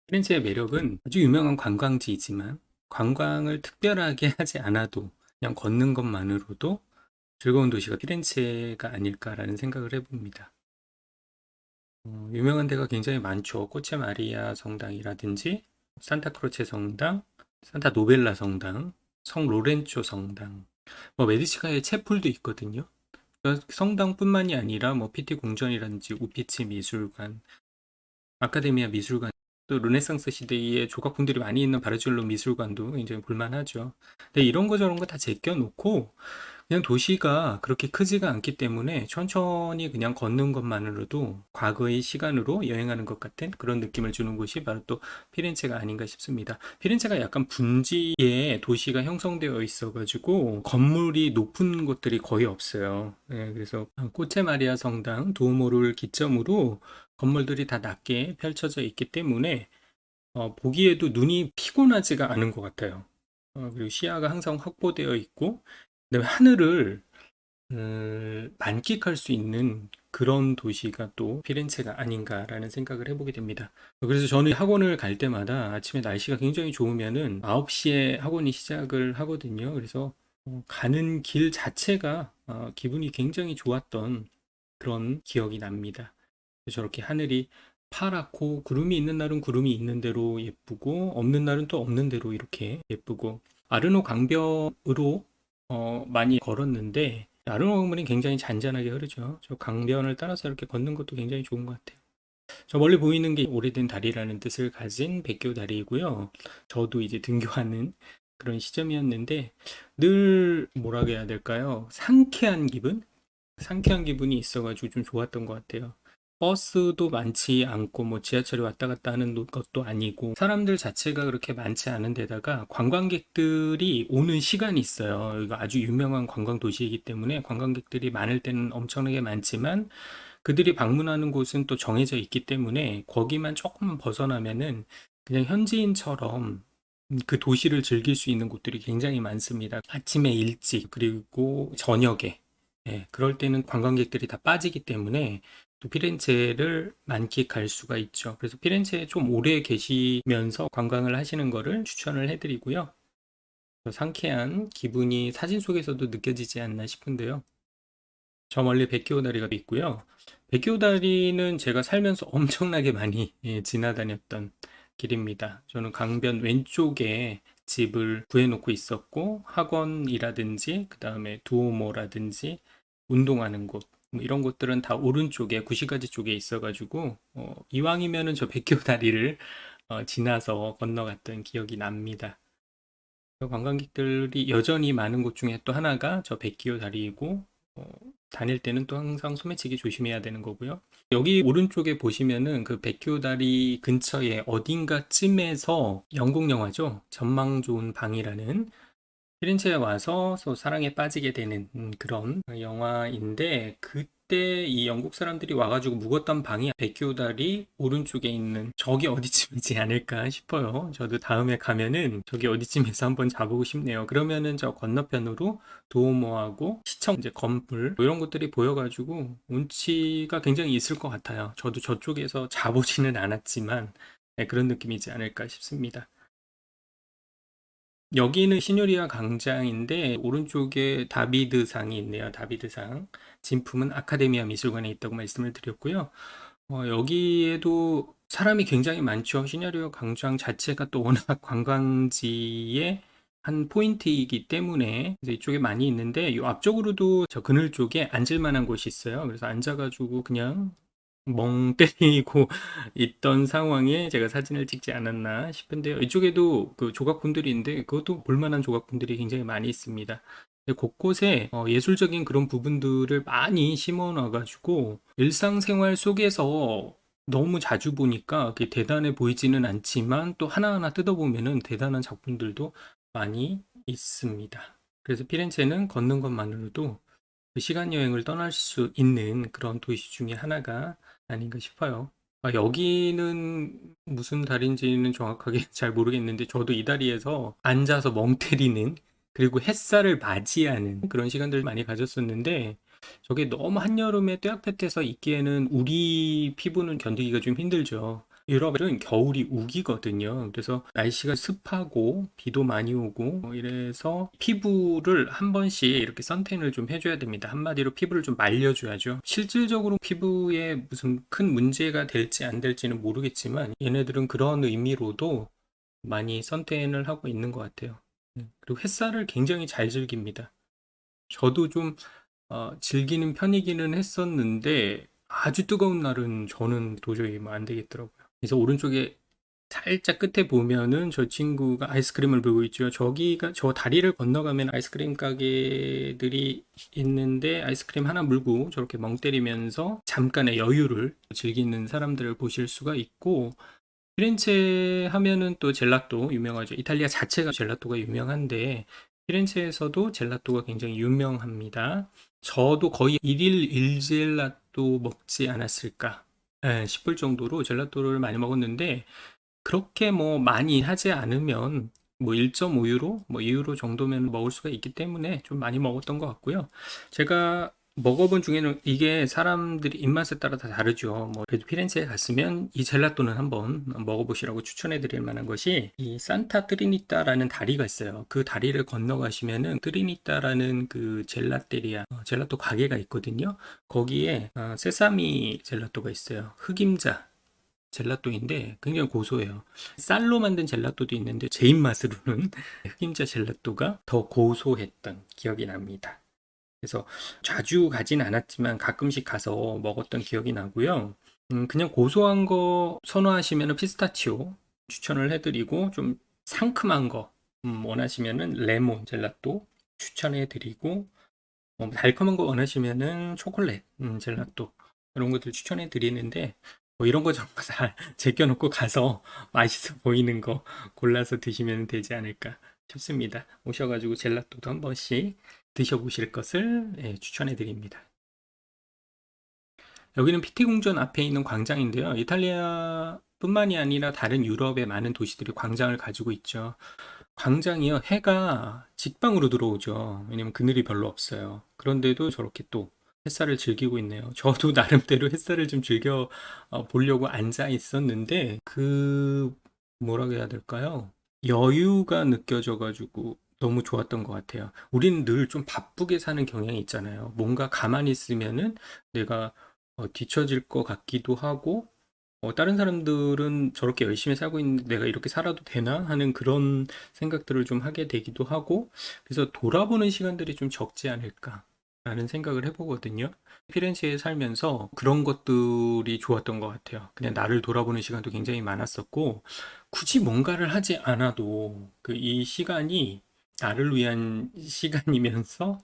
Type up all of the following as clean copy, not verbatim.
피렌체의 매력은 아주 유명한 관광지이지만 관광을 특별하게 하지 않아도 그냥 걷는 것만으로도 즐거운 도시가 피렌체가 아닐까라는 생각을 해봅니다. 유명한 데가 굉장히 많죠. 코체 마리아 성당이라든지 산타크로체 성당, 산타 노벨라 성당, 성 로렌초 성당, 메디치가의 채플도 있거든요. 그러니까 성당뿐만이 아니라 피티 궁전이라든지 우피치 미술관, 아카데미아 미술관, 또 르네상스 시대의 조각품들이 많이 있는 바르셀로 미술관도 굉장히 볼만하죠. 근데 이런 거 저런 거 다 제껴놓고 그냥 도시가 그렇게 크지가 않기 때문에 천천히 그냥 걷는 것만으로도 과거의 시간으로 여행하는 것 같은 그런 느낌을 주는 곳이 바로 또 피렌체가 아닌가 싶습니다. 피렌체가 약간 분지에 도시가 형성되어 있어가지고 건물이 높은 곳들이 거의 없어요. 네, 그래서 코체 마리아 성당, 두오모를 기점으로 건물들이 다 낮게 펼쳐져 있기 때문에 보기에도 눈이 피곤하지가 않은 것 같아요. 그리고 시야가 항상 확보되어 있고, 그다음에 하늘을 만끽할 수 있는 그런 도시가 또 피렌체가 아닌가라는 생각을 해보게 됩니다. 그래서 저는 학원을 갈 때마다 아침에 날씨가 굉장히 좋으면은 9시에 학원이 시작을 하거든요. 그래서 가는 길 자체가 기분이 굉장히 좋았던 그런 기억이 납니다. 저렇게 하늘이 파랗고 구름이 있는 날은 구름이 있는 대로 예쁘고 없는 날은 또 없는 대로 이렇게 예쁘고 아르노 강변으로 많이 걸었는데 아르노 강변이 굉장히 잔잔하게 흐르죠. 저 강변을 따라서 이렇게 걷는 것도 굉장히 좋은 것 같아요. 저 멀리 보이는 게 오래된 다리라는 뜻을 가진 백교 다리이고요. 저도 이제 등교하는 그런 시점이었는데 늘 뭐라고 해야 될까요? 상쾌한 기분? 상쾌한 기분이 있어가지고 좀 좋았던 것 같아요. 버스도 많지 않고 지하철이 왔다 갔다 하는 것도 아니고 사람들 자체가 그렇게 많지 않은 데다가 관광객들이 오는 시간이 있어요. 이거 아주 유명한 관광 도시이기 때문에 관광객들이 많을 때는 엄청나게 많지만 그들이 방문하는 곳은 또 정해져 있기 때문에 거기만 조금만 벗어나면은 그냥 현지인처럼 그 도시를 즐길 수 있는 곳들이 굉장히 많습니다. 아침에 일찍 그리고 저녁에 그럴 때는 관광객들이 다 빠지기 때문에 또 피렌체를 만끽할 수가 있죠. 그래서 피렌체에 좀 오래 계시면서 관광을 하시는 거를 추천을 해드리고요. 상쾌한 기분이 사진 속에서도 느껴지지 않나 싶은데요. 저 멀리 백기오 다리가 있고요. 백기오 다리는 제가 살면서 엄청나게 많이 지나다녔던 길입니다. 저는 강변 왼쪽에 집을 구해놓고 있었고 학원이라든지 그 다음에 두오모라든지 운동하는 곳 이런 곳들은 다 오른쪽에 구시가지 쪽에 있어가지고 이왕이면은 저 백기오 다리를 지나서 건너갔던 기억이 납니다. 관광객들이 여전히 많은 곳 중에 또 하나가 저 백기오 다리이고 어, 다닐 때는 또 항상 소매치기 조심해야 되는 거고요. 여기 오른쪽에 보시면은 그 백기오 다리 근처에 어딘가쯤에서 영국 영화죠. 전망 좋은 방이라는 피렌체에 와서 사랑에 빠지게 되는 그런 영화인데 그때 이 영국 사람들이 와가지고 묵었던 방이 백교다리 오른쪽에 있는 저기 어디쯤이지 않을까 싶어요. 저도 다음에 가면은 저기 어디쯤에서 한번 자보고 싶네요. 그러면은 저 건너편으로 도오모하고 시청 이제 건물 이런 것들이 보여가지고 운치가 굉장히 있을 것 같아요. 저도 저쪽에서 자보지는 않았지만 그런 느낌이지 않을까 싶습니다. 여기는 시누리아 광장인데 오른쪽에 다비드상이 있네요. 다비드상. 진품은 아카데미아 미술관에 있다고 말씀을 드렸고요. 여기에도 사람이 굉장히 많죠. 시누리아 광장 자체가 또 워낙 관광지의 한 포인트이기 때문에 이제 이쪽에 많이 있는데 이 앞쪽으로도 저 그늘 쪽에 앉을 만한 곳이 있어요. 그래서 앉아가지고 그냥 멍 때리고 있던 상황에 제가 사진을 찍지 않았나 싶은데요. 이쪽에도 그 조각분들이 있는데 그것도 볼만한 조각분들이 굉장히 많이 있습니다. 곳곳에 예술적인 그런 부분들을 많이 심어 놔가지고 일상생활 속에서 너무 자주 보니까 그게 대단해 보이지는 않지만 또 하나하나 뜯어보면은 대단한 작품들도 많이 있습니다. 그래서 피렌체는 걷는 것만으로도 그 시간 여행을 떠날 수 있는 그런 도시 중에 하나가 아닌가 싶어요. 여기는 무슨 다리인지는 정확하게 잘 모르겠는데 저도 이 다리에서 앉아서 멍 때리는 그리고 햇살을 맞이하는 그런 시간들 많이 가졌었는데 저게 너무 한여름에 떼약볕에서 있기에는 우리 피부는 견디기가 좀 힘들죠. 유럽은 겨울이 우기거든요. 그래서 날씨가 습하고 비도 많이 오고 이래서 피부를 한 번씩 이렇게 선탠을 좀 해줘야 됩니다. 한마디로 피부를 좀 말려줘야죠. 실질적으로 피부에 무슨 큰 문제가 될지 안 될지는 모르겠지만 얘네들은 그런 의미로도 많이 선탠을 하고 있는 것 같아요. 그리고 햇살을 굉장히 잘 즐깁니다. 저도 좀 즐기는 편이기는 했었는데 아주 뜨거운 날은 저는 도저히 뭐안 되겠더라고요. 그래서 오른쪽에 살짝 끝에 보면은 저 친구가 아이스크림을 물고 있죠. 저기가 저 다리를 건너가면 아이스크림 가게들이 있는데 아이스크림 하나 물고 저렇게 멍 때리면서 잠깐의 여유를 즐기는 사람들을 보실 수가 있고, 피렌체 하면은 또 젤라또 유명하죠. 이탈리아 자체가 젤라또가 유명한데 피렌체에서도 젤라또가 굉장히 유명합니다. 저도 거의 일일 일젤라또 먹지 않았을까 싶을 정도로 젤라또를 많이 먹었는데, 그렇게 뭐 많이 하지 않으면 뭐 1.5유로, 뭐 2유로 정도면 먹을 수가 있기 때문에 좀 많이 먹었던 것 같고요. 제가 먹어본 중에는 이게 사람들이 입맛에 따라 다 다르죠. 뭐 그래도 피렌체에 갔으면 이 젤라또는 한번 먹어보시라고 추천해 드릴 만한 것이 이 산타 트리니타라는 다리가 있어요. 그 다리를 건너가시면은 트리니타라는 그 젤라테리아, 젤라또 가게가 있거든요. 거기에 세사미 젤라또가 있어요. 흑임자 젤라또인데 굉장히 고소해요. 쌀로 만든 젤라또도 있는데 제 입맛으로는 흑임자 젤라또가 더 고소했던 기억이 납니다. 그래서 자주 가진 않았지만 가끔씩 가서 먹었던 기억이 나고요. 그냥 고소한 거 선호하시면 피스타치오 추천을 해드리고, 좀 상큼한 거 원하시면은 레몬 젤라또 추천해드리고, 달콤한 거 원하시면은 초콜릿 젤라또 이런 것들 추천해 드리는데, 뭐 이런 거 저런 거 다 제껴놓고 가서 맛있어 보이는 거 골라서 드시면 되지 않을까 싶습니다. 오셔가지고 젤라또도 한 번씩 드셔보실 것을 추천해 드립니다. 여기는 피티궁전 앞에 있는 광장인데요. 이탈리아뿐만이 아니라 다른 유럽의 많은 도시들이 광장을 가지고 있죠. 광장이요, 해가 직방으로 들어오죠. 왜냐면 그늘이 별로 없어요. 그런데도 저렇게 또 햇살을 즐기고 있네요. 저도 나름대로 햇살을 좀 즐겨 보려고 앉아 있었는데, 뭐라고 해야 될까요? 여유가 느껴져가지고 너무 좋았던 것 같아요. 우리는 늘 좀 바쁘게 사는 경향이 있잖아요. 뭔가 가만히 있으면은 내가 뒤처질 것 같기도 하고, 다른 사람들은 저렇게 열심히 살고 있는데 내가 이렇게 살아도 되나 하는 그런 생각들을 좀 하게 되기도 하고, 그래서 돌아보는 시간들이 좀 적지 않을까라는 생각을 해보거든요. 피렌체에 살면서 그런 것들이 좋았던 것 같아요. 그냥 나를 돌아보는 시간도 굉장히 많았었고, 굳이 뭔가를 하지 않아도 이 시간이 나를 위한 시간이면서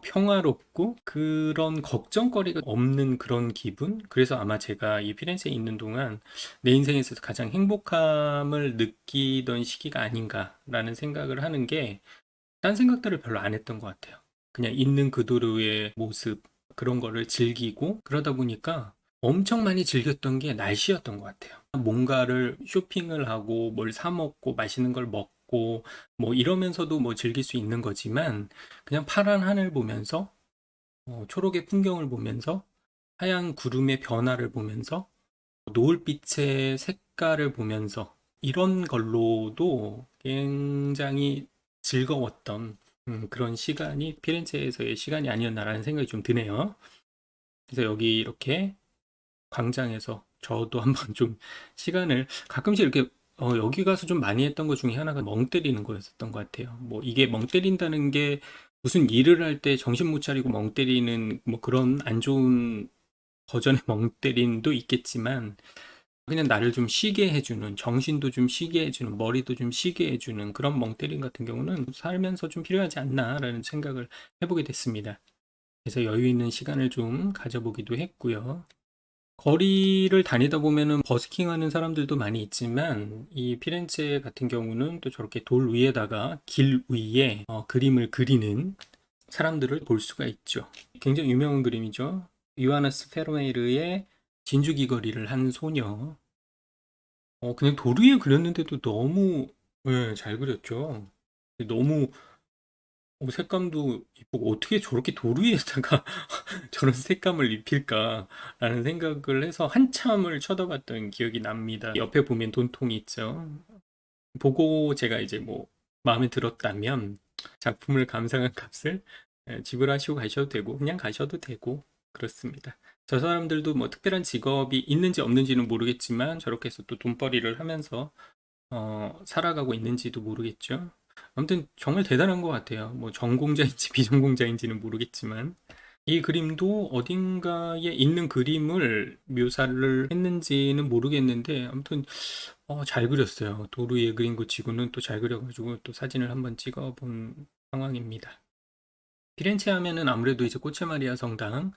평화롭고 그런 걱정거리가 없는 그런 기분? 그래서 아마 제가 이 피렌체에 있는 동안 내 인생에서 가장 행복함을 느끼던 시기가 아닌가라는 생각을 하는 게, 딴 생각들을 별로 안 했던 것 같아요. 그냥 있는 그대로의 모습, 그런 거를 즐기고 그러다 보니까 엄청 많이 즐겼던 게 날씨였던 것 같아요. 뭔가를 쇼핑을 하고 뭘 사 먹고 맛있는 걸 먹고 뭐 이러면서도 뭐 즐길 수 있는 거지만, 그냥 파란 하늘 보면서 초록의 풍경을 보면서 하얀 구름의 변화를 보면서 노을빛의 색깔을 보면서 이런 걸로도 굉장히 즐거웠던 그런 시간이 피렌체에서의 시간이 아니었나라는 생각이 좀 드네요. 그래서 여기 이렇게 광장에서 저도 한번 좀 시간을 가끔씩 이렇게 여기 가서 좀 많이 했던 것 중에 하나가 멍 때리는 거였었던 것 같아요. 뭐 이게 멍 때린다는 게 무슨 일을 할 때 정신 못 차리고 멍 때리는 뭐 그런 안 좋은 버전의 멍 때림도 있겠지만, 그냥 나를 좀 쉬게 해주는, 정신도 좀 쉬게 해주는, 머리도 좀 쉬게 해주는 그런 멍 때림 같은 경우는 살면서 좀 필요하지 않나라는 생각을 해보게 됐습니다. 그래서 여유 있는 시간을 좀 가져보기도 했고요. 거리를 다니다 보면은 버스킹 하는 사람들도 많이 있지만, 이 피렌체 같은 경우는 또 저렇게 돌 위에다가 길 위에 그림을 그리는 사람들을 볼 수가 있죠. 굉장히 유명한 그림이죠. 요하네스 페르메이르의 진주기 거리를 한 소녀. 그냥 돌 위에 그렸는데도 너무 잘 그렸죠. 너무 색감도 이쁘고 어떻게 저렇게 도로 위에다가 저런 색감을 입힐까라는 생각을 해서 한참을 쳐다봤던 기억이 납니다. 옆에 보면 돈통이 있죠. 보고 제가 이제 뭐 마음에 들었다면 작품을 감상한 값을 지불하시고 가셔도 되고 그냥 가셔도 되고 그렇습니다. 저 사람들도 뭐 특별한 직업이 있는지 없는지는 모르겠지만 저렇게 해서 또 돈벌이를 하면서 살아가고 있는지도 모르겠죠. 아무튼 정말 대단한 것 같아요. 뭐 전공자인지 비전공자인지는 모르겠지만 이 그림도 어딘가에 있는 그림을 묘사를 했는지는 모르겠는데 아무튼 잘 그렸어요. 도루 위에 그린 거 치고는 또 잘 그려가지고 또 사진을 한번 찍어본 상황입니다. 피렌체 하면은 아무래도 이제 꼬체마리아 성당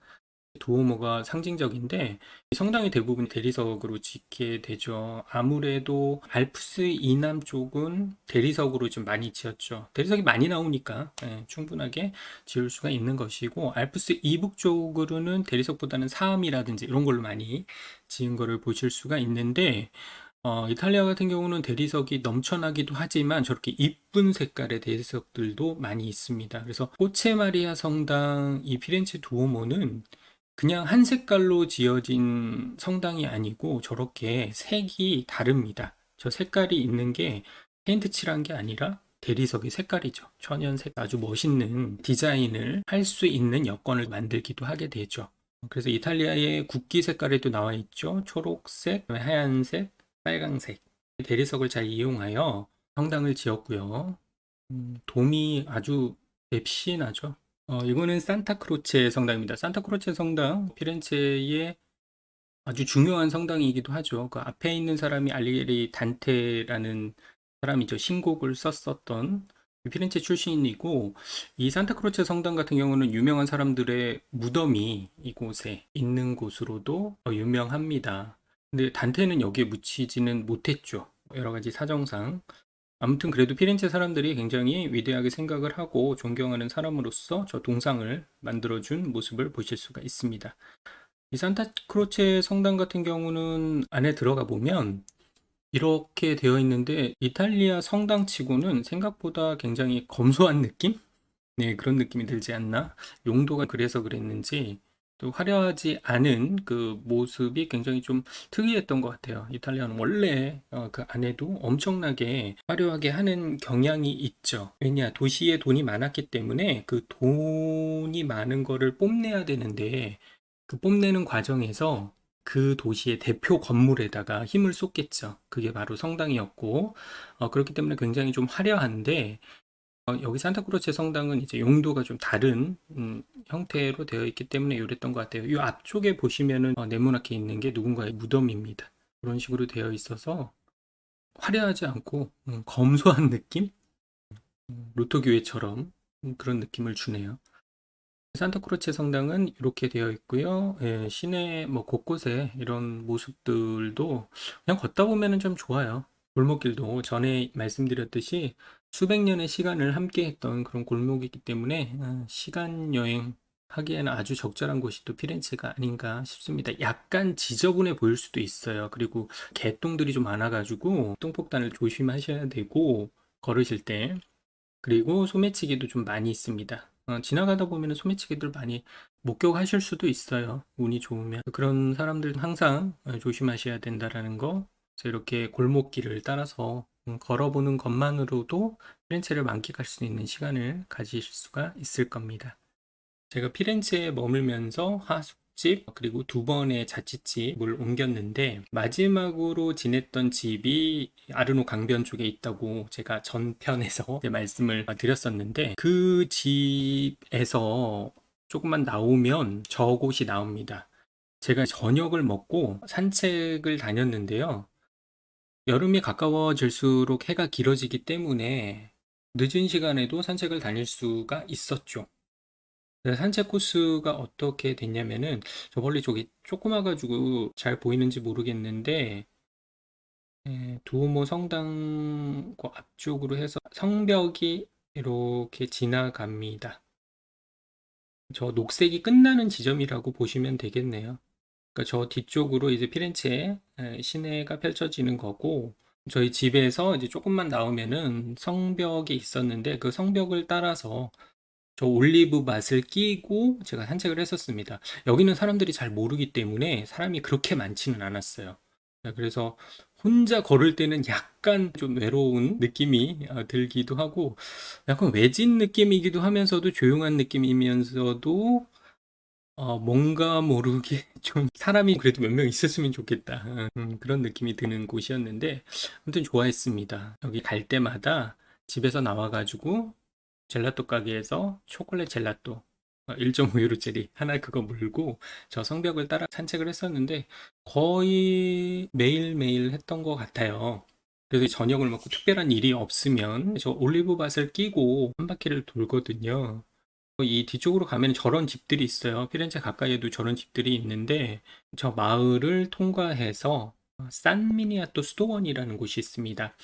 두오모가 상징적인데 이 성당이 대부분 대리석으로 짓게 되죠. 아무래도 알프스 이남 쪽은 대리석으로 좀 많이 지었죠. 대리석이 많이 나오니까 충분하게 지을 수가 있는 것이고 알프스 이북 쪽으로는 대리석보다는 사암이라든지 이런 걸로 많이 지은 거를 보실 수가 있는데 이탈리아 같은 경우는 대리석이 넘쳐나기도 하지만 저렇게 이쁜 색깔의 대리석들도 많이 있습니다. 그래서 포체마리아 성당 이 피렌체 두오모는 그냥 한 색깔로 지어진 성당이 아니고 저렇게 색이 다릅니다. 저 색깔이 있는 게 페인트 칠한 게 아니라 대리석의 색깔이죠. 천연색 아주 멋있는 디자인을 할 수 있는 여건을 만들기도 하게 되죠. 그래서 이탈리아의 국기 색깔에도 나와 있죠. 초록색, 하얀색, 빨강색. 대리석을 잘 이용하여 성당을 지었고요. 돔이 아주 맵신하죠. 이거는 산타크로체 성당입니다. 산타크로체 성당, 피렌체의 아주 중요한 성당이기도 하죠. 그 앞에 있는 사람이 알리게리 단테라는 사람이죠. 신곡을 썼었던 피렌체 출신이고, 이 산타크로체 성당 같은 경우는 유명한 사람들의 무덤이 이곳에 있는 곳으로도 유명합니다. 근데 단테는 여기에 묻히지는 못했죠. 여러 가지 사정상. 아무튼 그래도 피렌체 사람들이 굉장히 위대하게 생각을 하고 존경하는 사람으로서 저 동상을 만들어준 모습을 보실 수가 있습니다. 이 산타크로체 성당 같은 경우는 안에 들어가 보면 이렇게 되어 있는데 이탈리아 성당치고는 생각보다 굉장히 검소한 느낌? 네, 그런 느낌이 들지 않나? 용도가 그래서 그랬는지 또 화려하지 않은 그 모습이 굉장히 좀 특이했던 것 같아요. 이탈리아는 원래 그 안에도 엄청나게 화려하게 하는 경향이 있죠. 왜냐, 도시에 돈이 많았기 때문에 그 돈이 많은 거를 뽐내야 되는데 그 뽐내는 과정에서 그 도시의 대표 건물에다가 힘을 쏟겠죠. 그게 바로 성당이었고, 그렇기 때문에 굉장히 좀 화려한데, 여기 산타크로체 성당은 이제 용도가 좀 다른 형태로 되어 있기 때문에 요랬던 것 같아요. 이 앞쪽에 보시면은 네모나게 있는 게 누군가의 무덤입니다. 그런 식으로 되어 있어서 화려하지 않고 검소한 느낌? 로토 교회처럼 그런 느낌을 주네요. 산타크로체 성당은 이렇게 되어 있고요. 예, 시내 뭐 곳곳에 이런 모습들도 그냥 걷다 보면은 좀 좋아요. 골목길도 전에 말씀드렸듯이 수백 년의 시간을 함께 했던 그런 골목이기 때문에 시간 여행 하기에는 아주 적절한 곳이 또 피렌체가 아닌가 싶습니다. 약간 지저분해 보일 수도 있어요. 그리고 개똥들이 좀 많아가지고 똥폭탄을 조심하셔야 되고 걸으실 때. 그리고 소매치기도 좀 많이 있습니다. 지나가다 보면 소매치기들 많이 목격하실 수도 있어요. 운이 좋으면. 그런 사람들 항상 조심하셔야 된다라는 거. 그래서 이렇게 골목길을 따라서 걸어보는 것만으로도 피렌체를 만끽할 수 있는 시간을 가지실 수가 있을 겁니다. 제가 피렌체에 머물면서 하숙집 그리고 두 번의 자취집을 옮겼는데 마지막으로 지냈던 집이 아르노 강변 쪽에 있다고 제가 전편에서 말씀을 드렸었는데 그 집에서 조금만 나오면 저곳이 나옵니다. 제가 저녁을 먹고 산책을 다녔는데요. 여름이 가까워질수록 해가 길어지기 때문에 늦은 시간에도 산책을 다닐 수가 있었죠. 네, 산책 코스가 어떻게 됐냐면은 저 멀리 저기 조그마가지고 잘 보이는지 모르겠는데 두오모 성당 그 앞쪽으로 해서 성벽이 이렇게 지나갑니다. 저 녹색이 끝나는 지점이라고 보시면 되겠네요. 그러니까 저 뒤쪽으로 이제 피렌체 시내가 펼쳐지는 거고 저희 집에서 이제 조금만 나오면은 성벽이 있었는데 그 성벽을 따라서 저 올리브 맛을 끼고 제가 산책을 했었습니다. 여기는 사람들이 잘 모르기 때문에 사람이 그렇게 많지는 않았어요. 그래서 혼자 걸을 때는 약간 좀 외로운 느낌이 들기도 하고, 약간 외진 느낌이기도 하면서도 조용한 느낌이면서도 뭔가 모르게 좀 사람이 그래도 몇 명 있었으면 좋겠다. 그런 느낌이 드는 곳이었는데, 아무튼 좋아했습니다. 여기 갈 때마다 집에서 나와가지고 젤라또 가게에서 초콜릿 젤라또 1.5유로짜리 하나 그거 물고 저 성벽을 따라 산책을 했었는데 거의 매일매일 했던 것 같아요. 그래서 저녁을 먹고 특별한 일이 없으면 저 올리브밭을 끼고 한 바퀴를 돌거든요. 이 뒤쪽으로 가면 저런 집들이 있어요. 피렌체 가까이에도 저런 집들이 있는데 저 마을을 통과해서 산 미니아또 수도원이라는 곳이 있습니다.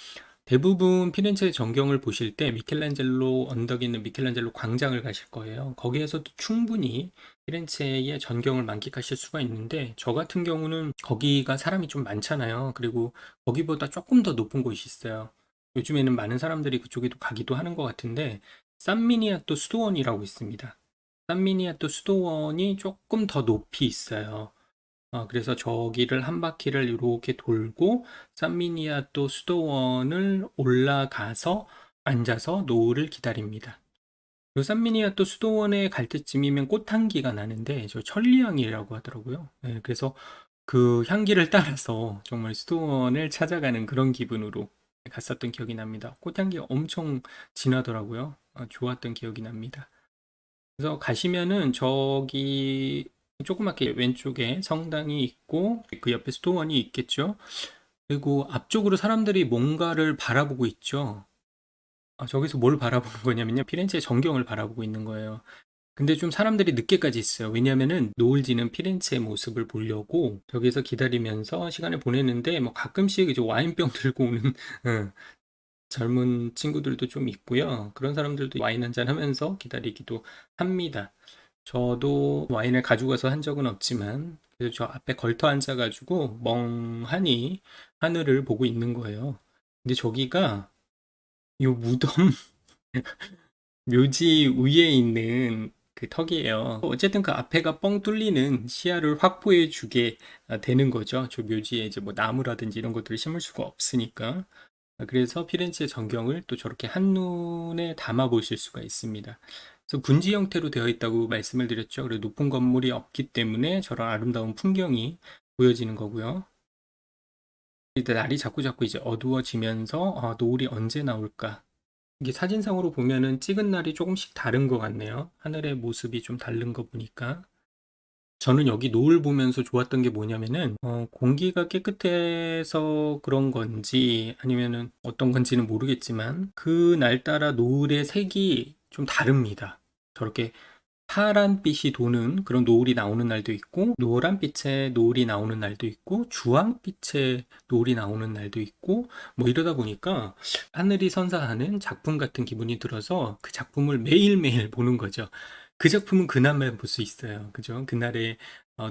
대부분 피렌체 전경을 보실 때 미켈란젤로 언덕에 있는 미켈란젤로 광장을 가실 거예요. 거기에서도 충분히 피렌체의 전경을 만끽하실 수가 있는데 저 같은 경우는 거기가 사람이 좀 많잖아요. 그리고 거기보다 조금 더 높은 곳이 있어요. 요즘에는 많은 사람들이 그쪽에도 가기도 하는 것 같은데 산미니아또 수도원이라고 있습니다. 산미니아또 수도원이 조금 더 높이 있어요. 그래서 저기를 한 바퀴를 이렇게 돌고 산미니아또 수도원을 올라가서 앉아서 노을을 기다립니다. 그 산미니아또 수도원에 갈 때쯤이면 꽃향기가 나는데 저 천리향이라고 하더라고요. 네, 그래서 그 향기를 따라서 정말 수도원을 찾아가는 그런 기분으로 갔었던 기억이 납니다. 꽃향기가 엄청 진하더라고요. 좋았던 기억이 납니다. 그래서 가시면은 저기 조그맣게 왼쪽에 성당이 있고 그 옆에 수도원이 있겠죠. 그리고 앞쪽으로 사람들이 뭔가를 바라보고 있죠. 저기서 뭘 바라보는 거냐면요. 피렌체의 전경을 바라보고 있는 거예요. 근데 좀 사람들이 늦게까지 있어요. 왜냐면은 노을 지는 피렌체의 모습을 보려고 저기서 기다리면서 시간을 보내는데 뭐 가끔씩 이제 와인병 들고 오는 응, 젊은 친구들도 좀 있고요. 그런 사람들도 와인 한잔 하면서 기다리기도 합니다. 저도 와인을 가져가서 한 적은 없지만 그래서 저 앞에 걸터 앉아가지고 멍하니 하늘을 보고 있는 거예요. 근데 저기가 요 무덤 묘지 위에 있는 그 턱이에요. 어쨌든 그 앞에가 뻥 뚫리는 시야를 확보해 주게 되는 거죠. 저 묘지에 이제 뭐 나무라든지 이런 것들을 심을 수가 없으니까. 그래서 피렌체 전경을 또 저렇게 한눈에 담아 보실 수가 있습니다. 그래서 분지 형태로 되어 있다고 말씀을 드렸죠. 그리고 높은 건물이 없기 때문에 저런 아름다운 풍경이 보여지는 거고요. 이때 날이 자꾸자꾸 이제 어두워지면서 노을이 언제 나올까? 이게 사진상으로 보면은 찍은 날이 조금씩 다른 것 같네요. 하늘의 모습이 좀 다른 거 보니까. 저는 여기 노을 보면서 좋았던 게 뭐냐면은 공기가 깨끗해서 그런 건지 아니면은 어떤 건지는 모르겠지만 그 날 따라 노을의 색이 좀 다릅니다. 저렇게 파란빛이 도는 그런 노을이 나오는 날도 있고 노란빛의 노을이 나오는 날도 있고 주황빛의 노을이 나오는 날도 있고 뭐 이러다 보니까 하늘이 선사하는 작품 같은 기분이 들어서 그 작품을 매일매일 보는 거죠. 그 작품은 그날만 볼 수 있어요. 그죠? 그날의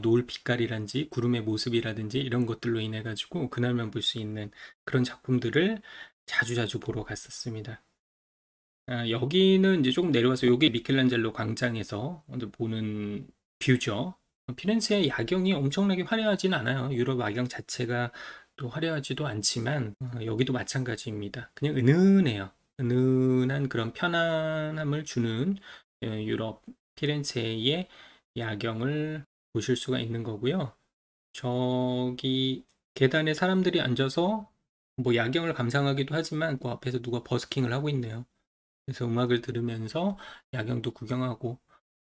노을 빛깔이란지 구름의 모습이라든지 이런 것들로 인해 가지고 그날만 볼 수 있는 그런 작품들을 자주자주 보러 갔었습니다. 여기는 이제 조금 내려와서 요게 미켈란젤로 광장에서 먼저 보는 뷰죠. 피렌체의 야경이 엄청나게 화려하진 않아요. 유럽 야경 자체가 또 화려하지도 않지만 여기도 마찬가지입니다. 그냥 은은해요. 은은한 그런 편안함을 주는 유럽 피렌체의 야경을 보실 수가 있는 거고요. 저기 계단에 사람들이 앉아서 뭐 야경을 감상하기도 하지만 그 앞에서 누가 버스킹을 하고 있네요. 그래서 음악을 들으면서 야경도 구경하고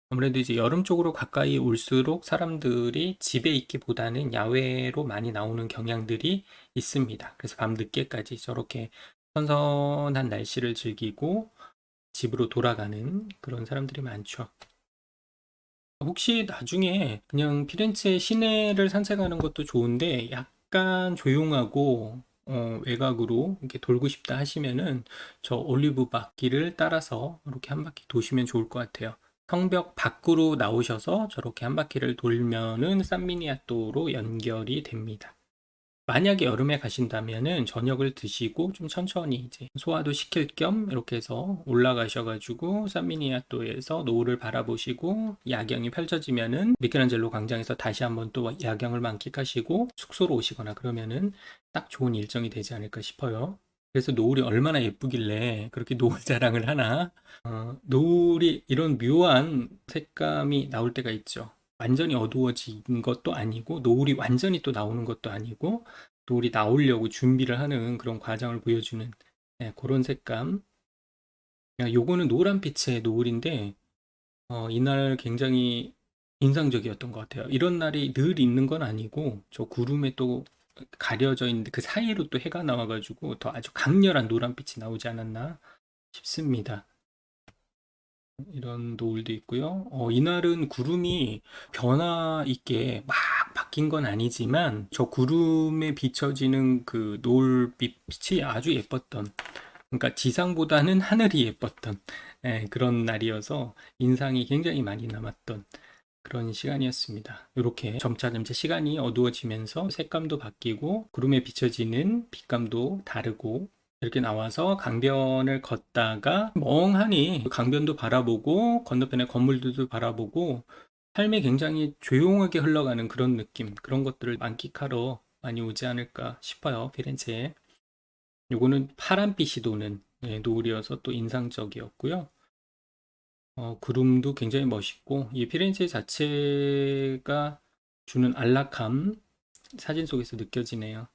아무래도 이제 여름 쪽으로 가까이 올수록 사람들이 집에 있기보다는 야외로 많이 나오는 경향들이 있습니다. 그래서 밤 늦게까지 저렇게 선선한 날씨를 즐기고 집으로 돌아가는 그런 사람들이 많죠. 혹시 나중에 그냥 피렌체 시내를 산책하는 것도 좋은데 약간 조용하고 외곽으로 이렇게 돌고 싶다 하시면은 저 올리브 바길을 따라서 이렇게 한 바퀴 도시면 좋을 것 같아요. 성벽 밖으로 나오셔서 저렇게 한 바퀴를 돌면은 산미니아또로 연결이 됩니다. 만약에 여름에 가신다면은 저녁을 드시고 좀 천천히 이제 소화도 시킬 겸 이렇게 해서 올라가셔가지고 산미니아토에서 노을을 바라보시고 야경이 펼쳐지면은 미켈란젤로 광장에서 다시 한번 또 야경을 만끽하시고 숙소로 오시거나 그러면은 딱 좋은 일정이 되지 않을까 싶어요. 그래서 노을이 얼마나 예쁘길래 그렇게 노을 자랑을 하나? 노을이 이런 묘한 색감이 나올 때가 있죠. 완전히 어두워진 것도 아니고 노을이 완전히 또 나오는 것도 아니고 노을이 나오려고 준비를 하는 그런 과정을 보여주는 그런 색감. 요거는 노란빛의 노을인데 이날 굉장히 인상적이었던 것 같아요. 이런 날이 늘 있는 건 아니고 저 구름에 또 가려져 있는데 그 사이로 또 해가 나와가지고 더 아주 강렬한 노란빛이 나오지 않았나 싶습니다. 이런 노을도 있고요. 이날은 구름이 변화 있게 막 바뀐 건 아니지만 저 구름에 비춰지는 그 노을빛이 아주 예뻤던, 그러니까 지상보다는 하늘이 예뻤던 그런 날이어서 인상이 굉장히 많이 남았던 그런 시간이었습니다. 이렇게 점차 시간이 어두워지면서 색감도 바뀌고 구름에 비춰지는 빛감도 다르고 이렇게 나와서 강변을 걷다가 멍하니 강변도 바라보고 건너편에 건물들도 바라보고 삶이 굉장히 조용하게 흘러가는 그런 느낌, 그런 것들을 만끽하러 많이 오지 않을까 싶어요, 피렌체에. 요거는 파란빛이 도는 노을이어서 또 인상적이었고요. 구름도 굉장히 멋있고 이 피렌체 자체가 주는 안락함 사진 속에서 느껴지네요.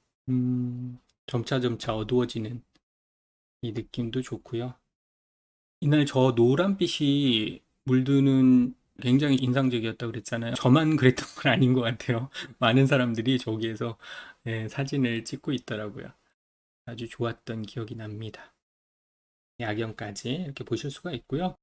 점차 어두워지는 이 느낌도 좋고요. 이날 저 노란빛이 물드는 굉장히 인상적이었다고 그랬잖아요. 저만 그랬던 건 아닌 것 같아요. 많은 사람들이 저기에서 사진을 찍고 있더라고요. 아주 좋았던 기억이 납니다. 야경까지 이렇게 보실 수가 있고요.